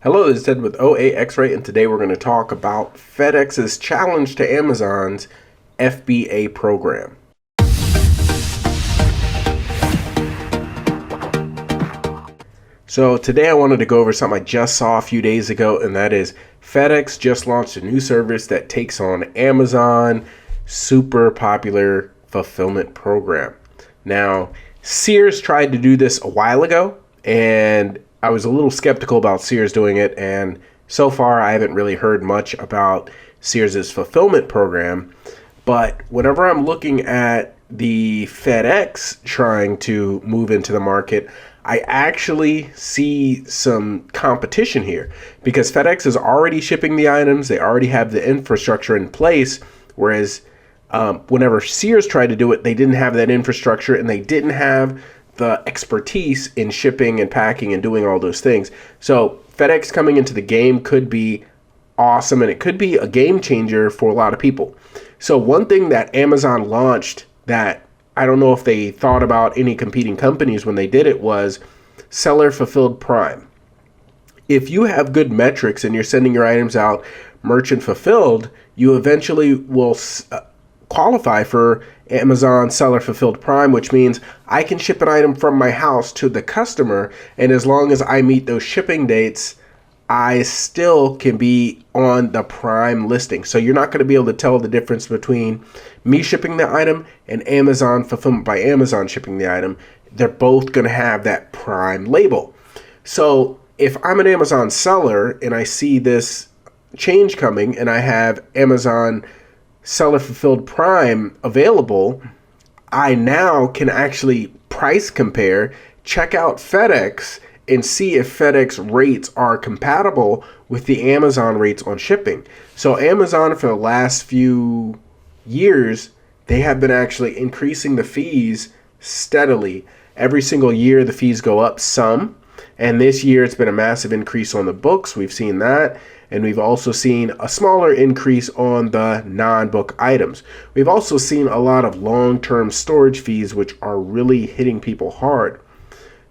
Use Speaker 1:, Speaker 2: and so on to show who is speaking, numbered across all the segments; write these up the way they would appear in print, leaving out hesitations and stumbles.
Speaker 1: Hello, this is Ted with OAXRAY, and today we're going to talk about FedEx's challenge to Amazon's FBA program. So today I wanted to go over something I just saw a few days ago, and that is FedEx just launched a new service that takes on Amazon super popular fulfillment program. Now, Sears tried to do this a while ago, and I was a little skeptical about Sears doing it, and so far I haven't really heard much about Sears' fulfillment program. But whenever I'm looking at the FedEx trying to move into the market, I actually see some competition here because FedEx is already shipping the items. They already have the infrastructure in place, whereas whenever Sears tried to do it, they didn't have that infrastructure and they didn't have the expertise in shipping and packing and doing all those things. So FedEx coming into the game could be awesome, and it could be a game changer for a lot of people. So one thing that Amazon launched that I don't know if they thought about any competing companies when they did it was Seller Fulfilled Prime. If you have good metrics and you're sending your items out merchant fulfilled, you eventually will qualify for Amazon Seller Fulfilled Prime, which means I can ship an item from my house to the customer, and as long as I meet those shipping dates, I still can be on the Prime listing. So you're not going to be able to tell the difference between me shipping the item and Amazon Fulfillment by Amazon shipping the item. They're both going to have that Prime label. So if I'm an Amazon seller and I see this change coming and I have Amazon Seller Fulfilled Prime available, I now can actually price compare, check out FedEx, and see if FedEx rates are compatible with the Amazon rates on shipping. So Amazon, for the last few years, they have been actually increasing the fees steadily. Every single year, the fees go up some. And this year, it's been a massive increase on the books. We've seen that. And we've also seen a smaller increase on the non-book items. We've also seen a lot of long-term storage fees, which are really hitting people hard.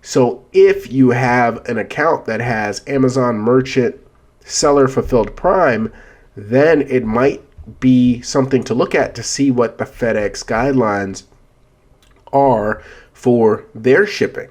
Speaker 1: So if you have an account that has Amazon Merchant Seller Fulfilled Prime, then it might be something to look at to see what the FedEx guidelines are for their shipping.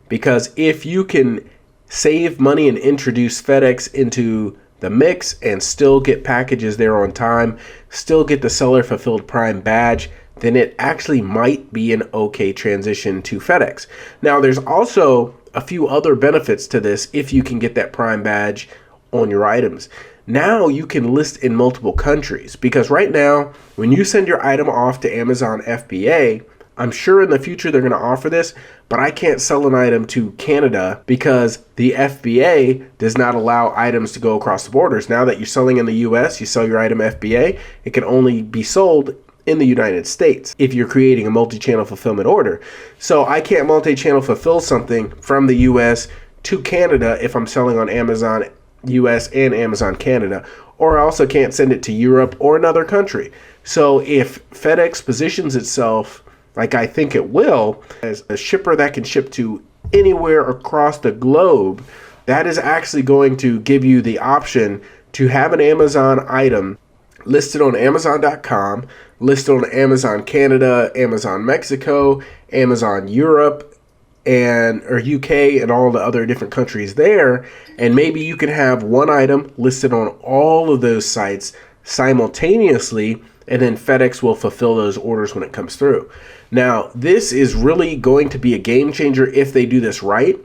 Speaker 1: Because if you can save money and introduce FedEx into the mix and still get packages there on time, still get the Seller Fulfilled Prime badge, then it actually might be an okay transition to FedEx. Now, there's also a few other benefits to this if you can get that Prime badge on your items. Now you can list in multiple countries, because right now, when you send your item off to Amazon FBA, I'm sure in the future they're going to offer this, but I can't sell an item to Canada because the FBA does not allow items to go across the borders. Now that you're selling in the US, you sell your item FBA, it can only be sold in the United States if you're creating a multi-channel fulfillment order. So I can't multi-channel fulfill something from the US to Canada if I'm selling on Amazon US and Amazon Canada, or I also can't send it to Europe or another country. So if FedEx positions itself like I think it will, as a shipper that can ship to anywhere across the globe, that is actually going to give you the option to have an Amazon item listed on Amazon.com, listed on Amazon Canada, Amazon Mexico, Amazon Europe, or UK, and all the other different countries there. And maybe you can have one item listed on all of those sites simultaneously, and then FedEx will fulfill those orders when it comes through. Now, this is really going to be a game changer if they do this right.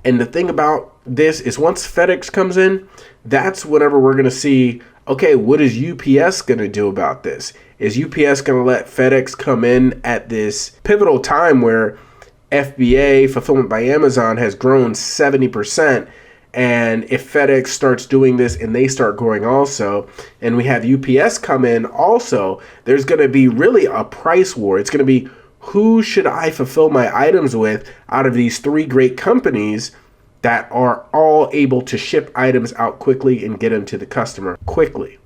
Speaker 1: And the thing about this is once FedEx comes in, that's whenever we're going to see, okay, what is UPS going to do about this? Is UPS going to let FedEx come in at this pivotal time where FBA, Fulfillment by Amazon, has grown 70%? And if FedEx starts doing this and they start growing also, and we have UPS come in also, there's going to be really a price war. It's going to be, who should I fulfill my items with out of these three great companies that are all able to ship items out quickly and get them to the customer quickly?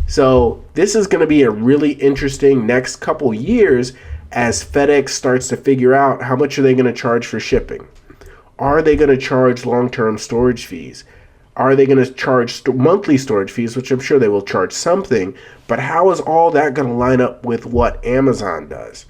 Speaker 1: So this is going to be a really interesting next couple years as FedEx starts to figure out how much are they going to charge for shipping. Are they going to charge long-term storage fees? Are they going to charge monthly storage fees, which I'm sure they will charge something, but how is all that going to line up with what Amazon does?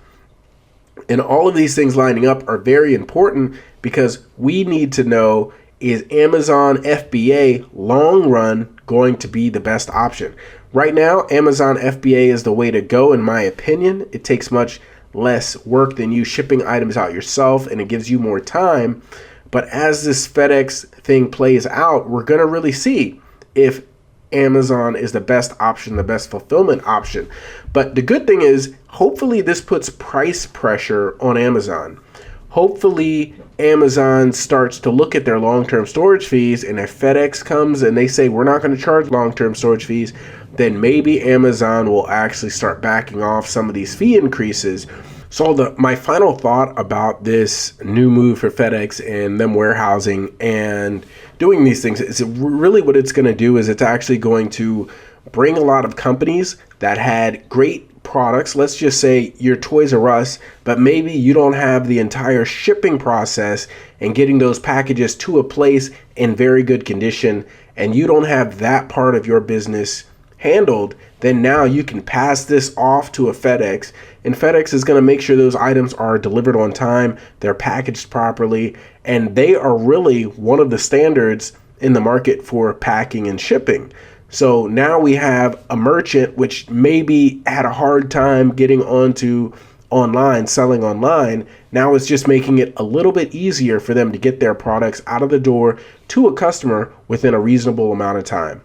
Speaker 1: And all of these things lining up are very important because we need to know, is Amazon FBA long run going to be the best option? Right now, Amazon FBA is the way to go, in my opinion. It takes much less work than you shipping items out yourself, and it gives you more time. But as this FedEx thing plays out, we're going to really see if Amazon is the best option, the best fulfillment option. But the good thing is, hopefully this puts price pressure on Amazon. Hopefully Amazon starts to look at their long-term storage fees, and if FedEx comes and they say we're not going to charge long-term storage fees, then maybe Amazon will actually start backing off some of these fee increases. So my final thought about this new move for FedEx and them warehousing and doing these things is really what it's going to do is it's actually going to bring a lot of companies that had great products. Let's just say you're Toys R Us, but maybe you don't have the entire shipping process and getting those packages to a place in very good condition, and you don't have that part of your business handled. Then now you can pass this off to a FedEx, and FedEx is going to make sure those items are delivered on time, they're packaged properly, and they are really one of the standards in the market for packing and shipping. So now we have a merchant which maybe had a hard time getting onto online, selling online. Now it's just making it a little bit easier for them to get their products out of the door to a customer within a reasonable amount of time.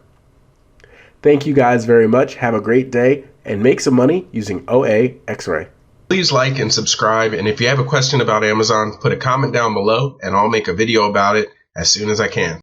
Speaker 1: Thank you guys very much. Have a great day and make some money using OAXRAY. Please like and subscribe. And if you have a question about Amazon, put a comment down below and I'll make a video about it as soon as I can.